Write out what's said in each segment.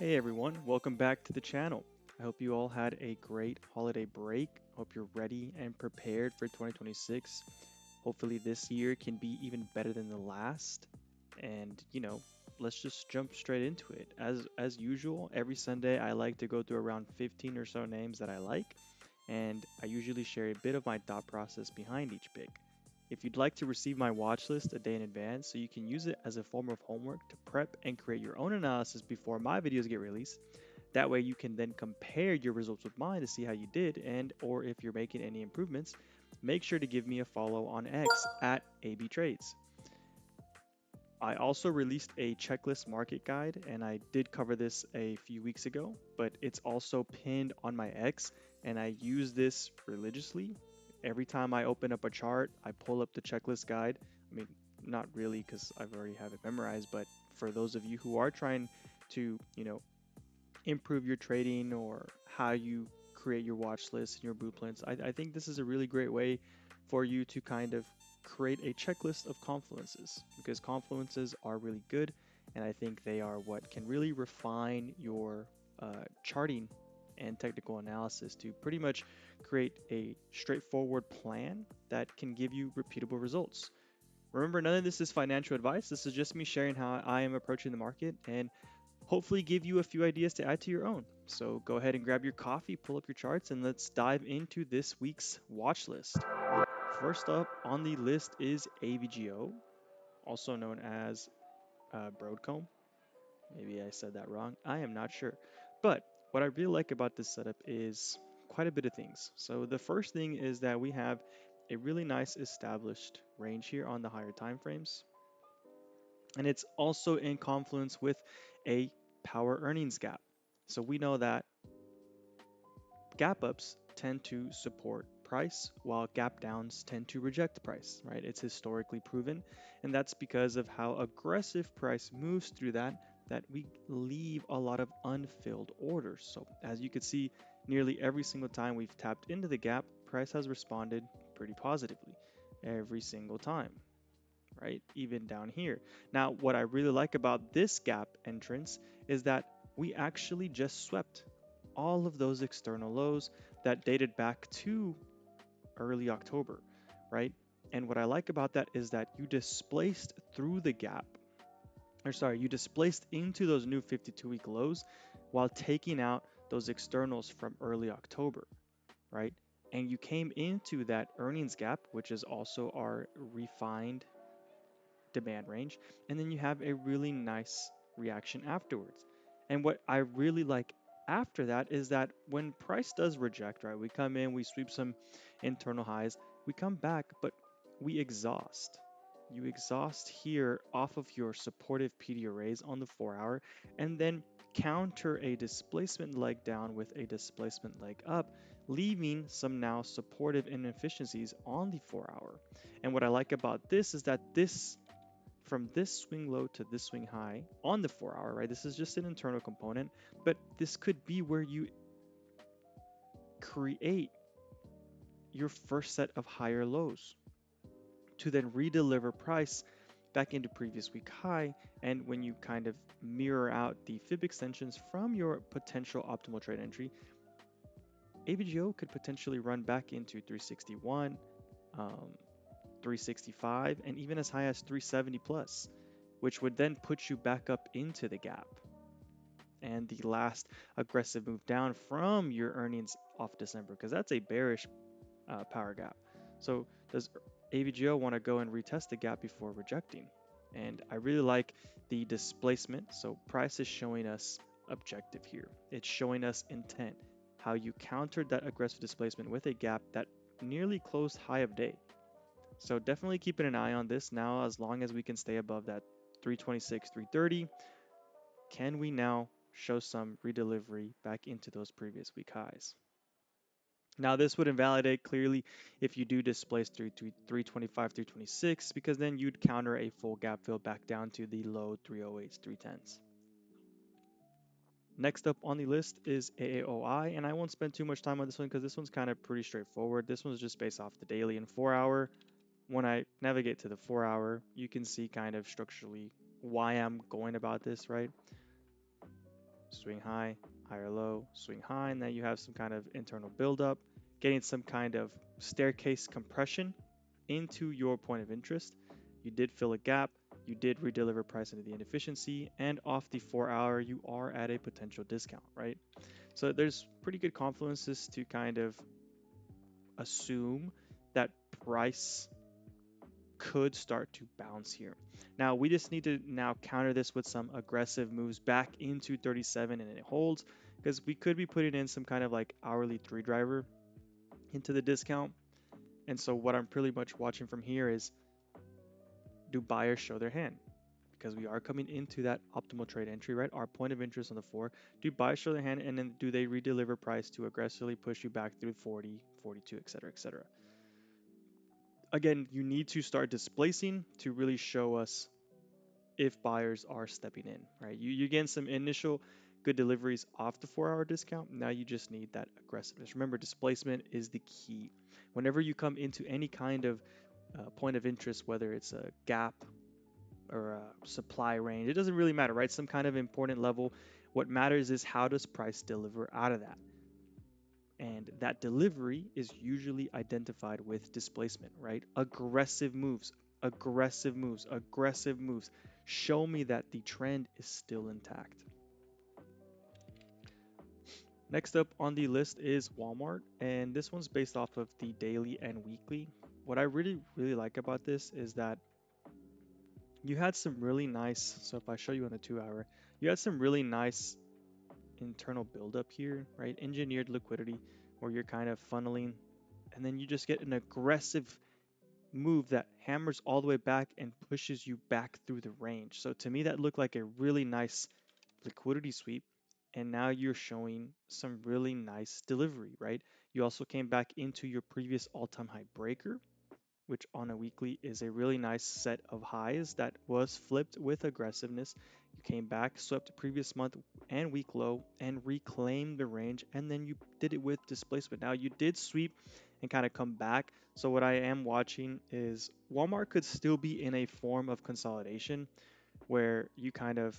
Hey everyone, welcome back to the channel. I hope you all had a great holiday break. Hope you're ready and prepared for 2026. Hopefully this year can be even better than the last. And let's just jump straight into it. As usual, every Sunday I like to go through around 15 or so names that I like, and I usually share a bit of my thought process behind each pick. If you'd like to receive my watch list a day in advance so you can use it as a form of homework to prep and create your own analysis before my videos get released, that way you can then compare your results with mine to see how you did and or if you're making any improvements, make sure to give me a follow on X at ABTrades. I also released a checklist market guide, and I did cover this a few weeks ago, but it's also pinned on my X, and I use this religiously. Every time I open up a chart, I pull up the checklist guide. I mean, not really because I've already have it memorized, but for those of you who are trying to, improve your trading or how you create your watch list and your blueprints, I think this is a really great way for you to kind of create a checklist of confluences because confluences are really good, and I think they are what can really refine your charting and technical analysis to pretty much create a straightforward plan that can give you repeatable results. Remember, none of this is financial advice. This is just me sharing how I am approaching the market and hopefully give you a few ideas to add to your own. So go ahead and grab your coffee, pull up your charts, and let's dive into this week's watch list. First up on the list is AVGO, also known as Broadcomb. Maybe I said that wrong. I am not sure. But what I really like about this setup is quite a bit of things. So the first thing is that we have a really nice established range here on the higher time frames. And it's also in confluence with a power earnings gap. So we know that gap ups tend to support price while gap downs tend to reject price, right? It's historically proven, and that's because of how aggressive price moves through that we leave a lot of unfilled orders. So as you can see, nearly every single time we've tapped into the gap, price has responded pretty positively every single time, right? Even down here. Now, what I really like about this gap entrance is that we actually just swept all of those external lows that dated back to early October, right? And what I like about that is that you displaced through the gap, or sorry, you displaced into those new 52-week lows while taking out those externals from early October, right? And you came into that earnings gap, which is also our refined demand range, and then you have a really nice reaction afterwards. And what I really like after that is that when price does reject, right, we come in, we sweep some internal highs, we come back, but we exhaust. You exhaust here off of your supportive PD arrays on the 4-hour, and then counter a displacement leg down with a displacement leg up, leaving some now supportive inefficiencies on the 4-hour. And what I like about this is that this from this swing low to this swing high on the 4-hour, right? This is just an internal component, but this could be where you create your first set of higher lows to then redeliver price back into previous week high. And when you kind of mirror out the fib extensions from your potential optimal trade entry, AVGO could potentially run back into 361, 365, and even as high as 370 plus, which would then put you back up into the gap. And the last aggressive move down from your earnings off December, because that's a bearish power gap. So does AVGO want to go and retest the gap before rejecting? And I really like the displacement. So price is showing us objective here. It's showing us intent, how you countered that aggressive displacement with a gap that nearly closed high of day. So definitely keeping an eye on this now, as long as we can stay above that 326, 330. Can we now show some redelivery back into those previous week highs? Now this would invalidate clearly if you do displace 325, 326, because then you'd counter a full gap fill back down to the low 308s, 310s. Next up on the list is AAOI, and I won't spend too much time on this one because this one's kind of pretty straightforward. This one's just based off the daily and 4-hour. When I navigate to the 4-hour, you can see kind of structurally why I'm going about this, right? swing high, higher low, swing high, and then you have some kind of internal buildup, getting some kind of staircase compression into your point of interest. You did fill a gap, you did redeliver price into the inefficiency, and off the 4 hour, you are at a potential discount, right? So there's pretty good confluences to kind of assume that price could start to bounce here. Now we just need to now counter this with some aggressive moves back into 37 and it holds, because we could be putting in some kind of like hourly 3 driver into the discount. And so what I'm pretty much watching from here is, do buyers show their hand? Because we are coming into that optimal trade entry, right? Our point of interest on the 4. Do buyers show their hand, and then do they redeliver price to aggressively push you back through 40, 42, etc., etc.? Again, you need to start displacing to really show us if buyers are stepping in, right? You're getting some initial good deliveries off the 4 hour discount. Now you just need that aggressiveness. Remember, displacement is the key. Whenever you come into any kind of point of interest, whether it's a gap or a supply range, it doesn't really matter, right? Some kind of important level. What matters is how does price deliver out of that? And that delivery is usually identified with displacement, right? Aggressive moves, aggressive moves, aggressive moves. Show me that the trend is still intact. Next up on the list is Walmart, and this one's based off of the daily and weekly. What I really like about this is that you had some really nice, so if I show you on the 2 hour, you had some really nice internal buildup here, right? Engineered liquidity where you're kind of funneling, and then you just get an aggressive move that hammers all the way back and pushes you back through the range. So to me, that looked like a really nice liquidity sweep. And now you're showing some really nice delivery, right? You also came back into your previous all-time high breaker, which on a weekly is a really nice set of highs that was flipped with aggressiveness. You came back, swept the previous month and week low, and reclaimed the range, and then you did it with displacement. Now you did sweep and kind of come back. So what I am watching is Walmart could still be in a form of consolidation where you kind of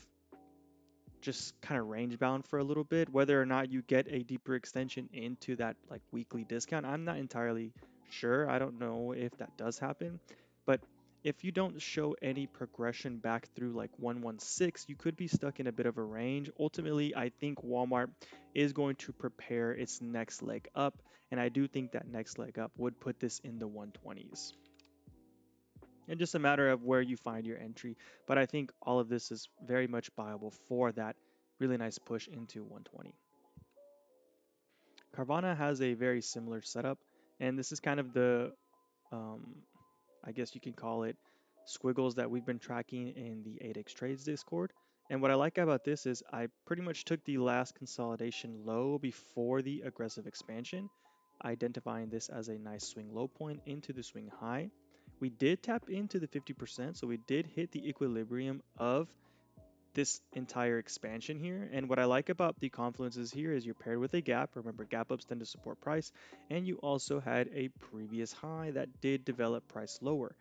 just kind of range bound for a little bit. Whether or not you get a deeper extension into that like weekly discount, I'm not entirely sure. I don't know if that does happen, but if you don't show any progression back through like 116, you could be stuck in a bit of a range. Ultimately, I think Walmart is going to prepare its next leg up, and I do think that next leg up would put this in the 120s, and just a matter of where you find your entry. But I think all of this is very much viable for that really nice push into 120. Carvana has a very similar setup, and this is kind of the, um, I guess you can call it, squiggles that we've been tracking in the ABTrades Discord. And what I like about this is I pretty much took the last consolidation low before the aggressive expansion, identifying this as a nice swing low point into the swing high. We did tap into the 50%, so we did hit the equilibrium of this entire expansion here. And what I like about the confluences here is you're paired with a gap. Remember, gap ups tend to support price. And you also had a previous high that did develop price lower.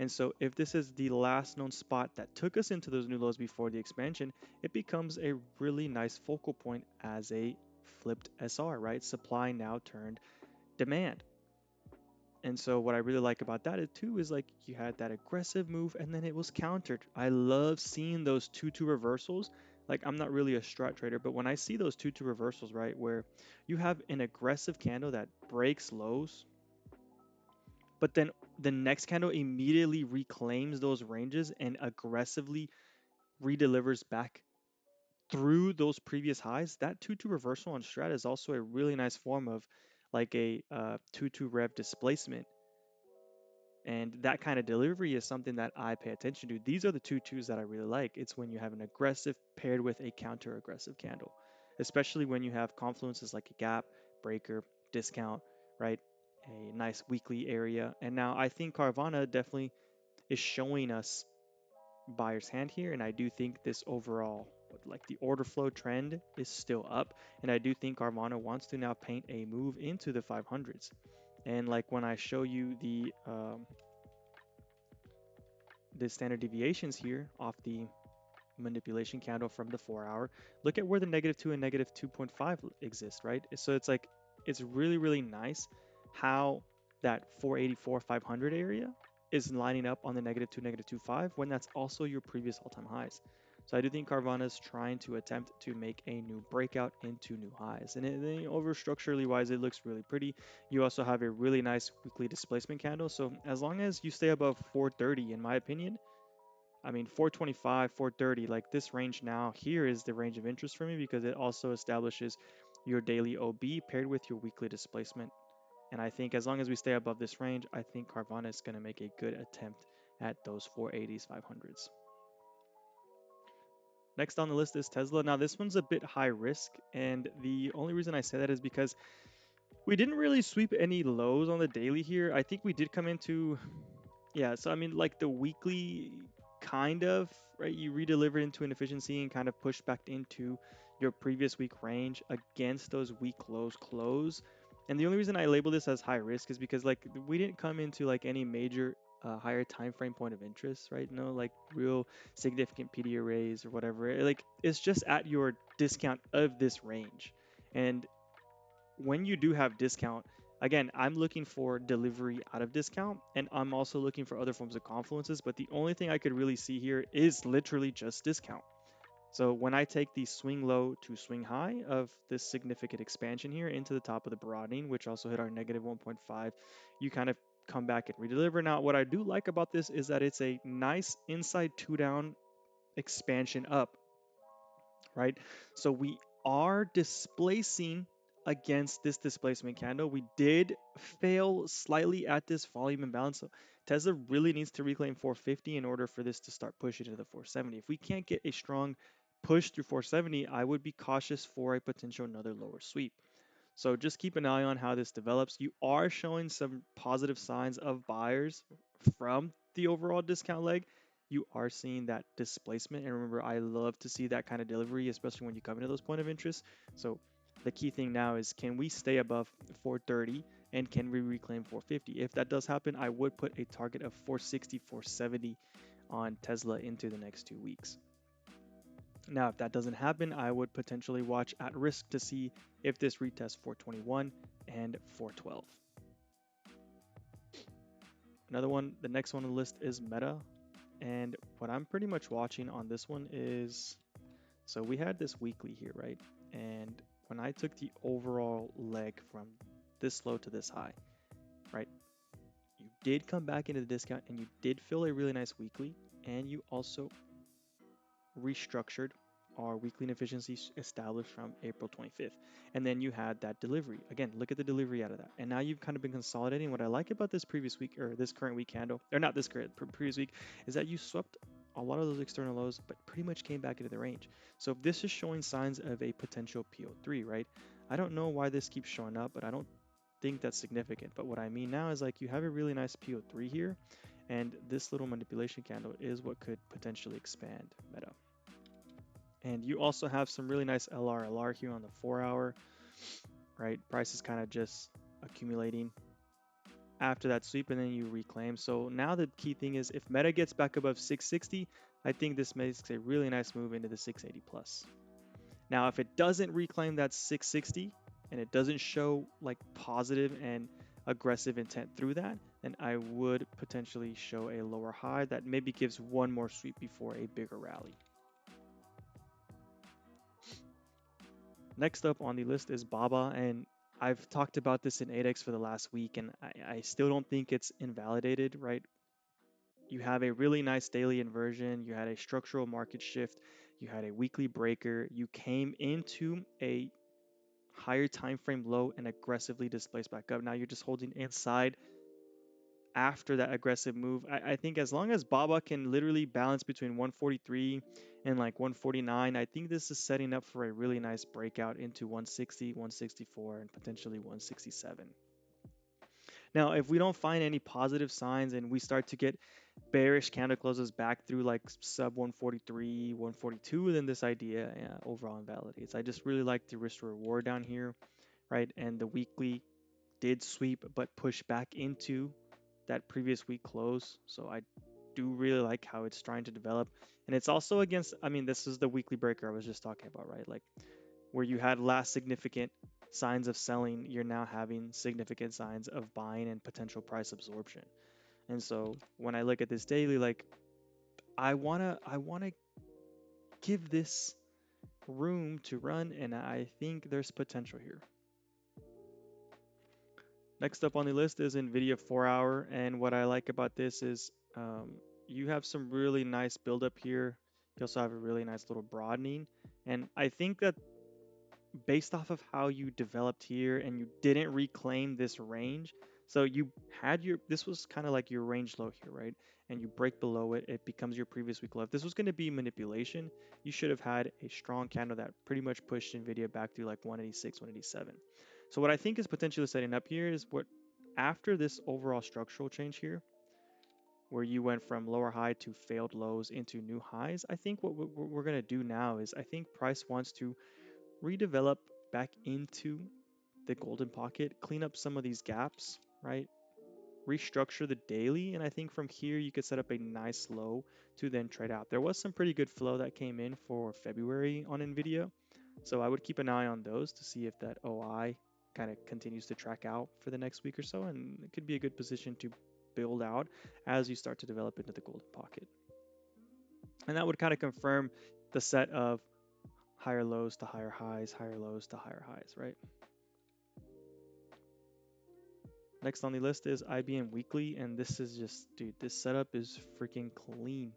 And so if this is the last known spot that took us into those new lows before the expansion, it becomes a really nice focal point as a flipped SR, right? Supply now turned demand. And so what I really like about that too is like you had that aggressive move and then it was countered. I love seeing those 2-2 reversals. Like I'm not really a strat trader, but when I see those 2-2 reversals, right, where you have an aggressive candle that breaks lows, but then the next candle immediately reclaims those ranges and aggressively redelivers back through those previous highs, that 2-2 reversal on strat is also a really nice form of like a 2-2 rev displacement. And that kind of delivery is something that I pay attention to. These are the 2-2s that I really like. It's when you have an aggressive paired with a counter aggressive candle, especially when you have confluences like a gap, breaker, discount, right? A nice weekly area. And now I think Carvana definitely is showing us buyer's hand here. And I do think this overall, like the order flow trend is still up. And I do think Carvana wants to now paint a move into the 500s. And like when I show you the standard deviations here off the manipulation candle from the 4 hour, look at where the -2 and -2.5 exist, right? So it's like, it's really, really nice how that 484, 500 area is lining up on the -2, -2.5 when that's also your previous all-time highs. So I do think Carvana is trying to attempt to make a new breakout into new highs. And over structurally wise, it looks really pretty. You also have a really nice weekly displacement candle. So as long as you stay above 430, in my opinion, I mean, 425, 430, like this range now here is the range of interest for me because it also establishes your daily OB paired with your weekly displacement. And I think as long as we stay above this range, I think Carvana is going to make a good attempt at those 480s, 500s. Next on the list is Tesla. Now, this one's a bit high risk. And the only reason I say that is because we didn't really sweep any lows on the daily here. I think we did come into, yeah, so I mean, like the weekly kind of, right? You redelivered into an efficiency and kind of pushed back into your previous week range against those week lows close. And the only reason I label this as high risk is because like we didn't come into like any major higher time frame point of interest, right? No, like real significant PD arrays or whatever. Like it's just at your discount of this range. And when you do have discount, again, I'm looking for delivery out of discount, and I'm also looking for other forms of confluences. But the only thing I could really see here is literally just discount. So when I take the swing low to swing high of this significant expansion here into the top of the broadening, which also hit our -1.5, you kind of come back and redeliver. Now, what I do like about this is that it's a nice inside two down expansion up, right? So we are displacing against this displacement candle. We did fail slightly at this volume imbalance. So Tesla really needs to reclaim 450 in order for this to start pushing to the 470. If we can't get a strong push through 470, I would be cautious for a potential another lower sweep. So just keep an eye on how this develops. You are showing some positive signs of buyers from the overall discount leg. You are seeing that displacement. And remember, I love to see that kind of delivery, especially when you come into those point of interest. So the key thing now is, can we stay above 430 and can we reclaim 450? If that does happen, I would put a target of 460, 470 on Tesla into the next 2 weeks. Now, if that doesn't happen, I would potentially watch at risk to see if this retests 421 and 412. Another one, the next one on the list is Meta. And what I'm pretty much watching on this one is, so we had this weekly here, right? And when I took the overall leg from this low to this high, right? You did come back into the discount and you did fill a really nice weekly, and you also restructured our weekly inefficiency established from April 25th. And then you had that delivery. Again, look at the delivery out of that. And now you've kind of been consolidating. What I like about this previous week, or this current week candle, or not this current, previous week, is that you swept a lot of those external lows, but pretty much came back into the range. So if this is showing signs of a potential PO3, right? I don't know why this keeps showing up, but I don't think that's significant. But what I mean now is like you have a really nice PO3 here, and this little manipulation candle is what could potentially expand Meta. And you also have some really nice LR here on the 4 hour, right? Price is kind of just accumulating after that sweep and then you reclaim. So now the key thing is if Meta gets back above 660, I think this makes a really nice move into the 680 plus. Now, if it doesn't reclaim that 660 and it doesn't show like positive and aggressive intent through that, then I would potentially show a lower high that maybe gives one more sweep before a bigger rally. Next up on the list is BABA, and I've talked about this in 8x for the last week, and I still don't think it's invalidated, right? You have a really nice daily inversion, you had a structural market shift, you had a weekly breaker, you came into a higher time frame low and aggressively displaced back up. Now you're just holding inside after that aggressive move. I think as long as Baba can literally balance between 143 and like 149, I think this is setting up for a really nice breakout into 160, 164, and potentially 167. Now, if we don't find any positive signs and we start to get bearish candle closes back through like sub 143, 142, then this idea overall invalidates. I just really like the risk to reward down here, right? And the weekly did sweep but push back into that previous week close. So I do really like how it's trying to develop. And it's also against, I mean, this is the weekly breaker I was just talking about, right? Like where you had last significant signs of selling, you're now having significant signs of buying and potential price absorption. And so when I look at this daily, like I wanna give this room to run, and I think there's potential here. Next up on the list is NVIDIA 4-hour, and what I like about this is you have some really nice buildup here. You also have a really nice little broadening, and I think that based off of how you developed here and you didn't reclaim this range, so you had your, this was kind of like your range low here, right? And you break below it, it becomes your previous week low. If this was going to be manipulation, you should have had a strong candle that pretty much pushed NVIDIA back to like 186, 187. So what I think is potentially setting up here is what, after this overall structural change here, where you went from lower high to failed lows into new highs, I think what we're going to do now is I think price wants to redevelop back into the golden pocket, clean up some of these gaps, right? Restructure the daily, and I think from here you could set up a nice low to then trade out. There was some pretty good flow that came in for February on NVIDIA, so I would keep an eye on those to see if that OI kind of continues to track out for the next week or so, and it could be a good position to build out as you start to develop into the golden pocket. And that would kind of confirm the set of higher lows to higher highs, higher lows to higher highs, right? Next on the list is IBM Weekly, and this is just, dude, this setup is freaking clean,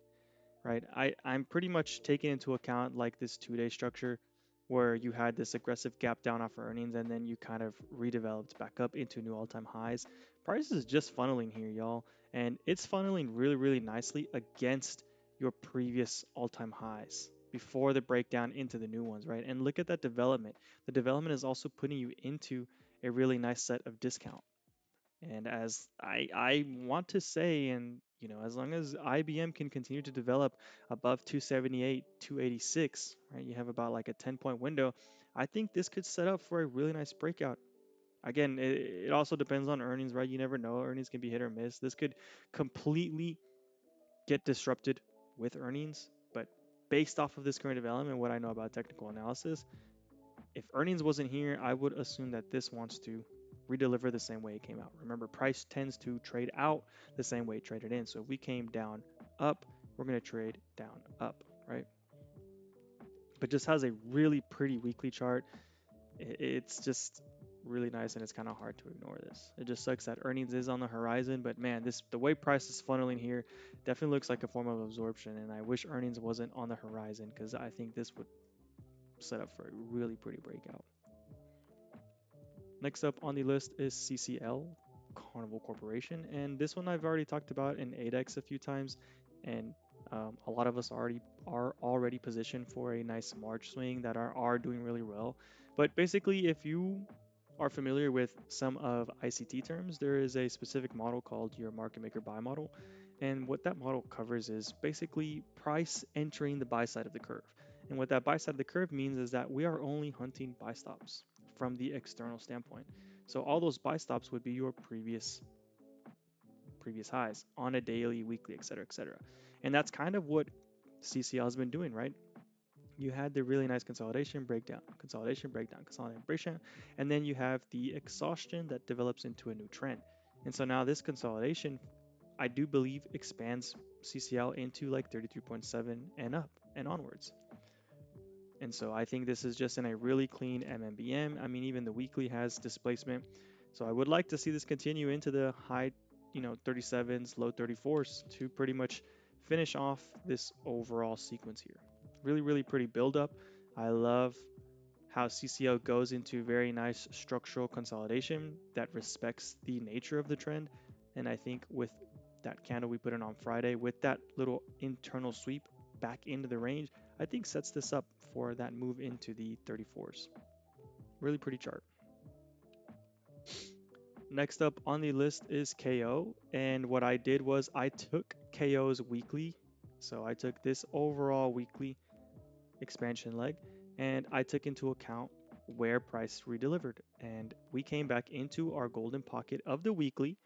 right? I'm pretty much taking into account like this 2-day structure where you had this aggressive gap down off earnings and then you kind of redeveloped back up into new all-time highs. Price is just funneling here, y'all, and it's funneling really, really nicely against your previous all-time highs before the breakdown into the new ones, right? And look at that development. The development is also putting you into a really nice set of discount. And as I want to say, and you know, as long as IBM can continue to develop above 278, 286, right, you have about like a 10-point window. I think this could set up for a really nice breakout. Again, it also depends on earnings, right? You never know. Earnings can be hit or miss. This could completely get disrupted with earnings. But based off of this current development, what I know about technical analysis, if earnings wasn't here, I would assume that this wants to redeliver the same way it came out. Remember, price tends to trade out the same way it traded in. So if we came down up, we're going to trade down up, right? But just has a really pretty weekly chart. It's just really nice, and it's kind of hard to ignore this. It just sucks that earnings is on the horizon, but man, this, the way price is funneling here definitely looks like a form of absorption, and I wish earnings wasn't on the horizon because I think this would set up for a really pretty breakout. Next up on the list is CCL, Carnival Corporation, and this one I've already talked about in ADEX a few times, and a lot of us are already positioned for a nice March swing that are doing really well. But basically, if you are familiar with some of ICT terms, there is a specific model called your market maker buy model, and what that model covers is basically price entering the buy side of the curve. And what that buy side of the curve means is that we are only hunting buy stops from the external standpoint. So all those buy stops would be your previous highs on a daily, weekly, etc., etc. And that's kind of what CCL has been doing, right? You had the really nice consolidation breakdown, consolidation breakdown, consolidation breakdown, and then you have the exhaustion that develops into a new trend. And so now this consolidation, I do believe, expands CCL into like 33.7 and up and onwards. And so I think this is just in a really clean MMBM. I mean, even the weekly has displacement. So I would like to see this continue into the high, 37s, low 34s to pretty much finish off this overall sequence here. Really, really pretty buildup. I love how CCL goes into very nice structural consolidation that respects the nature of the trend. And I think with that candle we put in on Friday, with that little internal sweep back into the range, I think sets this up for that move into the 34s. Really pretty chart. Next up on the list is KO. And what I did was I took KO's weekly. So I took this overall weekly expansion leg and I took into account where price redelivered. And we came back into our golden pocket of the weekly.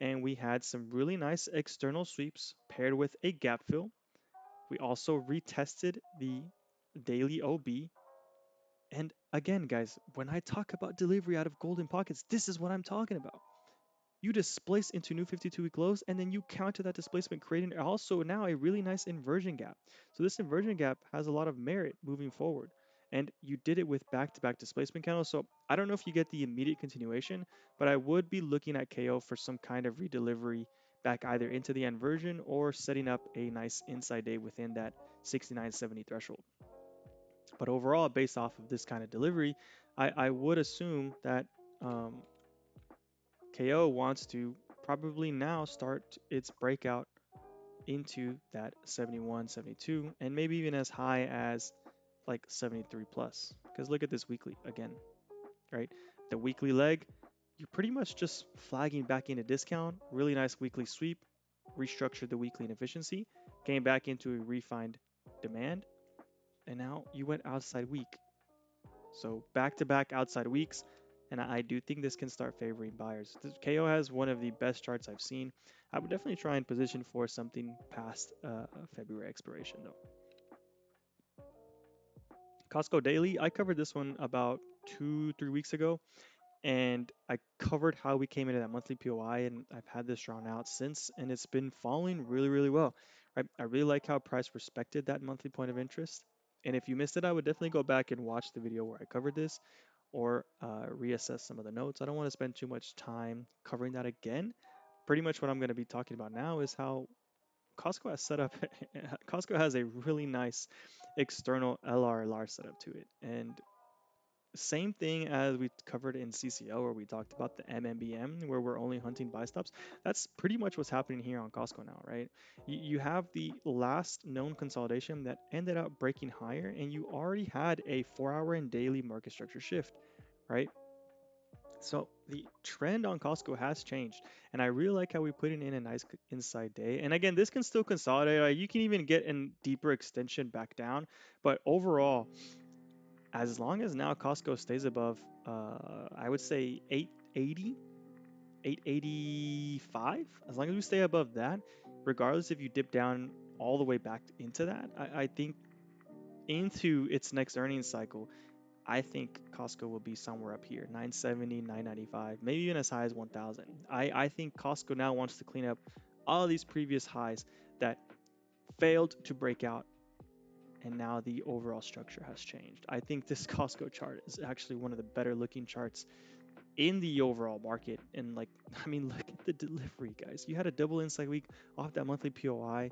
and we had some really nice external sweeps paired with a gap fill. We also retested the daily OB. And again, guys, when I talk about delivery out of golden pockets, this is what I'm talking about. You displace into new 52-week lows, and then you counter that displacement, creating also now a really nice inversion gap. So this inversion gap has a lot of merit moving forward. And you did it with back-to-back displacement candles. So I don't know if you get the immediate continuation, but I would be looking at KO for some kind of redelivery back either into the inversion or setting up a nice inside day within that 69.70 threshold. But overall, based off of this kind of delivery, I would assume that um, KO wants to probably now start its breakout into that 71, 72, and maybe even as high as like 73 plus. Because look at this weekly again, right? The weekly leg, you're pretty much just flagging back into discount. Really nice weekly sweep, restructured the weekly inefficiency, came back into a refined demand, and now you went outside week. So back to back outside weeks, and I do think this can start favoring buyers. KO has one of the best charts I've seen. I would definitely try and position for something past February expiration though. Costco Daily, I covered this one about 2-3 weeks ago, and I covered how we came into that monthly POI, and I've had this drawn out since, and it's been following really, really well. I really like how price respected that monthly point of interest. And if you missed it, I would definitely go back and watch the video where I covered this or reassess some of the notes. I don't want to spend too much time covering that again. Pretty much what I'm going to be talking about now is how Costco has set up. Costco has a really nice external LRLR setup to it, and same thing as we covered in CCL, where we talked about the MMBM, where we're only hunting buy stops. That's pretty much what's happening here on Costco now, right? You have the last known consolidation that ended up breaking higher, and you already had a 4-hour and daily market structure shift, right? So the trend on Costco has changed, and I really like how we put it in a nice inside day. And again, this can still consolidate. You can even get a deeper extension back down, but overall, as long as now Costco stays above, I would say 880, 885. As long as we stay above that, regardless if you dip down all the way back into that, I think into its next earnings cycle, I think Costco will be somewhere up here, 970, 995, maybe even as high as 1000. I think Costco now wants to clean up all these previous highs that failed to break out, and now the overall structure has changed. I think this Costco chart is actually one of the better looking charts in the overall market. And like, I mean, look at the delivery, guys. You had a double inside week off that monthly POI.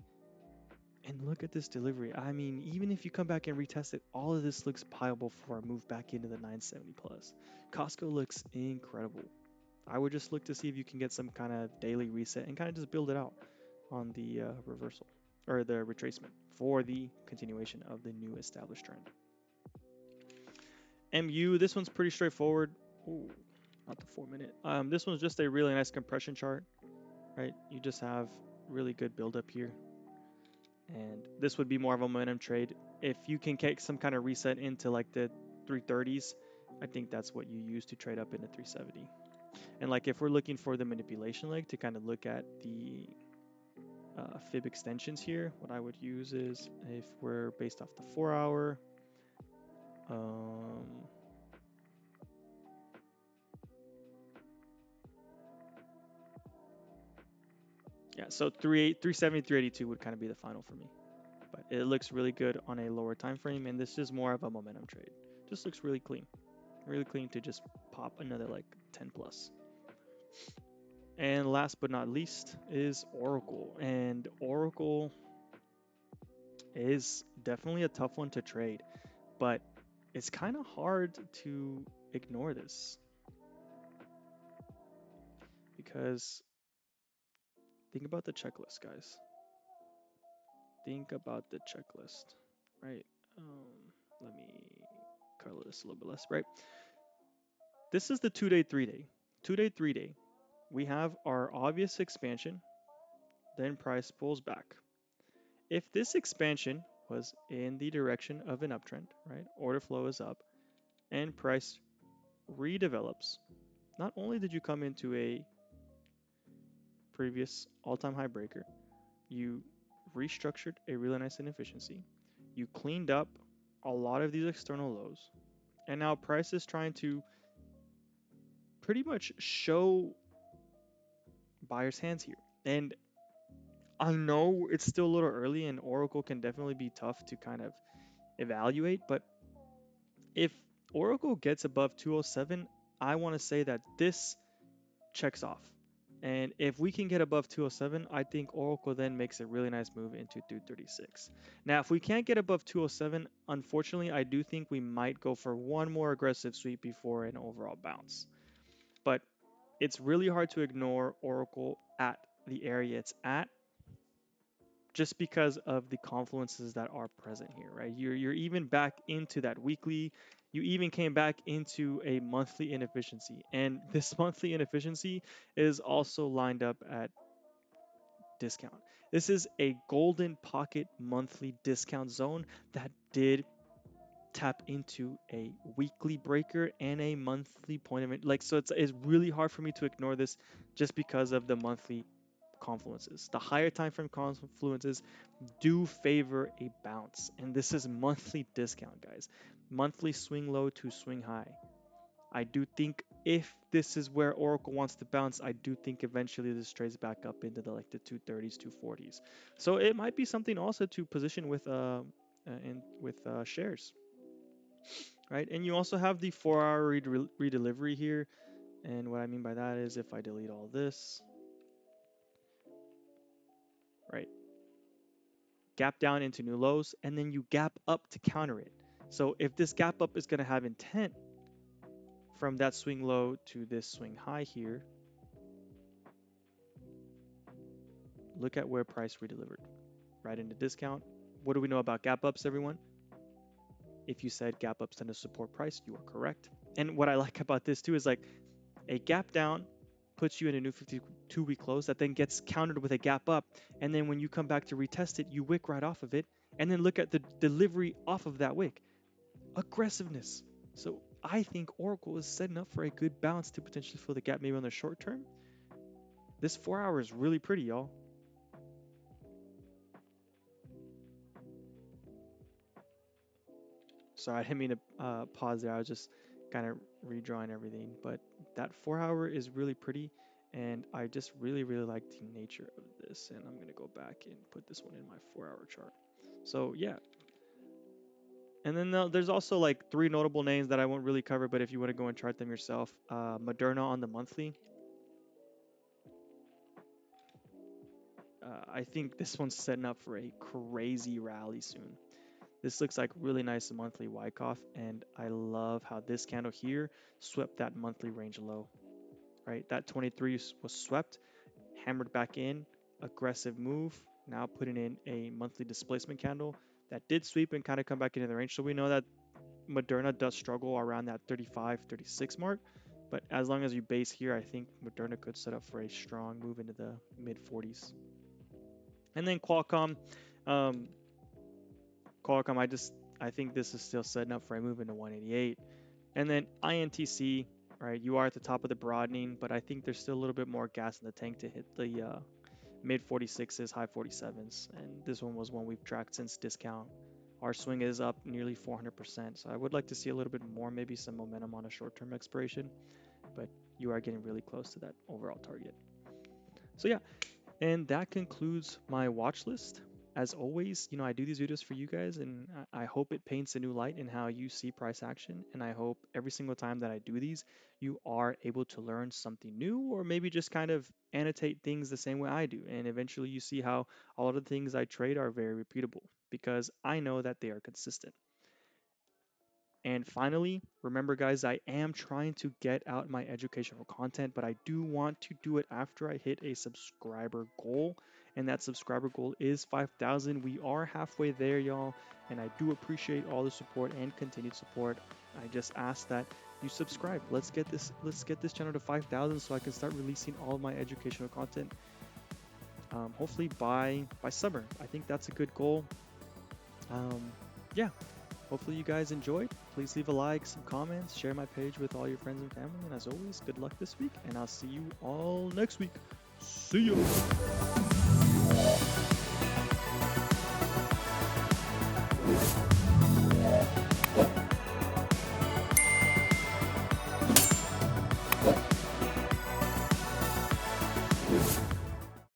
And look at this delivery. I mean, even if you come back and retest it, all of this looks pliable for a move back into the 970 plus. Costco looks incredible. I would just look to see if you can get some kind of daily reset and kind of just build it out on the reversal or the retracement for the continuation of the new established trend. MU, this one's pretty straightforward. Ooh, not the 4-minute. This one's just a really nice compression chart, right? You just have really good buildup here. And this would be more of a momentum trade. If you can get some kind of reset into like the 330s, I think that's what you use to trade up into 370. And like if we're looking for the manipulation leg to kind of look at the fib extensions here, what I would use is if we're based off the 4-hour, yeah, so 370, 382 would kind of be the final for me. But it looks really good on a lower time frame, and this is more of a momentum trade. Just looks really clean to just pop another like 10 plus. And last but not least is Oracle, and Oracle is definitely a tough one to trade, but it's kind of hard to ignore this because think about the checklist, guys. Think about the checklist, right? Let me color this a little bit less, right? This is the 2-day, 3-day. 2-day, 3-day. We have our obvious expansion, then price pulls back. If this expansion was in the direction of an uptrend, right? Order flow is up and price redevelops. Not only did you come into a previous all-time high breaker. You restructured a really nice inefficiency. You cleaned up a lot of these external lows. And now price is trying to pretty much show buyer's hands here. And I know it's still a little early and Oracle can definitely be tough to kind of evaluate, but if Oracle gets above 207, I want to say that this checks off. And if we can get above 207, I think Oracle then makes a really nice move into 236. Now, if we can't get above 207, unfortunately, I do think we might go for one more aggressive sweep before an overall bounce. But it's really hard to ignore Oracle at the area it's at just because of the confluences that are present here, right? You're even back into that weekly. You even came back into a monthly inefficiency. And this monthly inefficiency is also lined up at discount. This is a golden pocket monthly discount zone that did tap into a weekly breaker and a monthly point of it. Like, so it's really hard for me to ignore this just because of the monthly confluences. The higher time frame confluences do favor a bounce, and this is monthly discount, guys. Monthly swing low to swing high. I do think if this is where Oracle wants to bounce, I do think eventually this trades back up into the like the 230s, 240s. So it might be something also to position with shares, right? And you also have the 4-hour redelivery here. And what I mean by that is if I delete all this, right? Gap down into new lows, and then you gap up to counter it. So if this gap up is going to have intent from that swing low to this swing high here, look at where price redelivered, right into discount. What do we know about gap ups, everyone? If you said gap ups tend to support price, you are correct. And what I like about this too is like a gap down puts you in a new 52-week close that then gets countered with a gap up. And then when you come back to retest it, you wick right off of it. And then look at the delivery off of that wick. Aggressiveness. So I think Oracle is setting up for a good bounce to potentially fill the gap maybe on the short term. This 4 hour is really pretty, y'all. Sorry, I didn't mean to pause there. I was just kind of redrawing everything. But that 4 hour is really pretty. And I just really, really like the nature of this. And I'm going to go back and put this one in my 4 hour chart. So yeah. And then there's also like 3 notable names that I won't really cover. But if you want to go and chart them yourself, Moderna on the monthly. I think this one's setting up for a crazy rally soon. This looks like really nice monthly Wyckoff, and I love how this candle here swept that monthly range low, right? That 23 was swept, hammered back in, aggressive move, now putting in a monthly displacement candle that did sweep and kind of come back into the range. So we know that Moderna does struggle around that 35, 36 mark, but as long as you base here, I think Moderna could set up for a strong move into the mid 40s. And then Qualcomm, um, I think this is still setting up for a move into 188. And then INTC, right? You are at the top of the broadening, but I think there's still a little bit more gas in the tank to hit the mid 46s, high 47s. And this one was one we've tracked since discount. Our swing is up nearly 400%. So I would like to see a little bit more, maybe some momentum on a short-term expiration, but you are getting really close to that overall target. So yeah, and that concludes my watch list. As always, I do these videos for you guys, and I hope it paints a new light in how you see price action. And I hope every single time that I do these, you are able to learn something new, or maybe just kind of annotate things the same way I do. And eventually you see how all of the things I trade are very repeatable because I know that they are consistent. And finally, remember guys, I am trying to get out my educational content, but I do want to do it after I hit a subscriber goal. And that subscriber goal is 5,000. We are halfway there, y'all. And I do appreciate all the support and continued support. I just ask that you subscribe. Let's get this channel to 5,000 so I can start releasing all of my educational content. Hopefully by summer. I think that's a good goal. Yeah. Hopefully you guys enjoyed. Please leave a like, some comments, share my page with all your friends and family. And as always, good luck this week, and I'll see you all next week. See ya.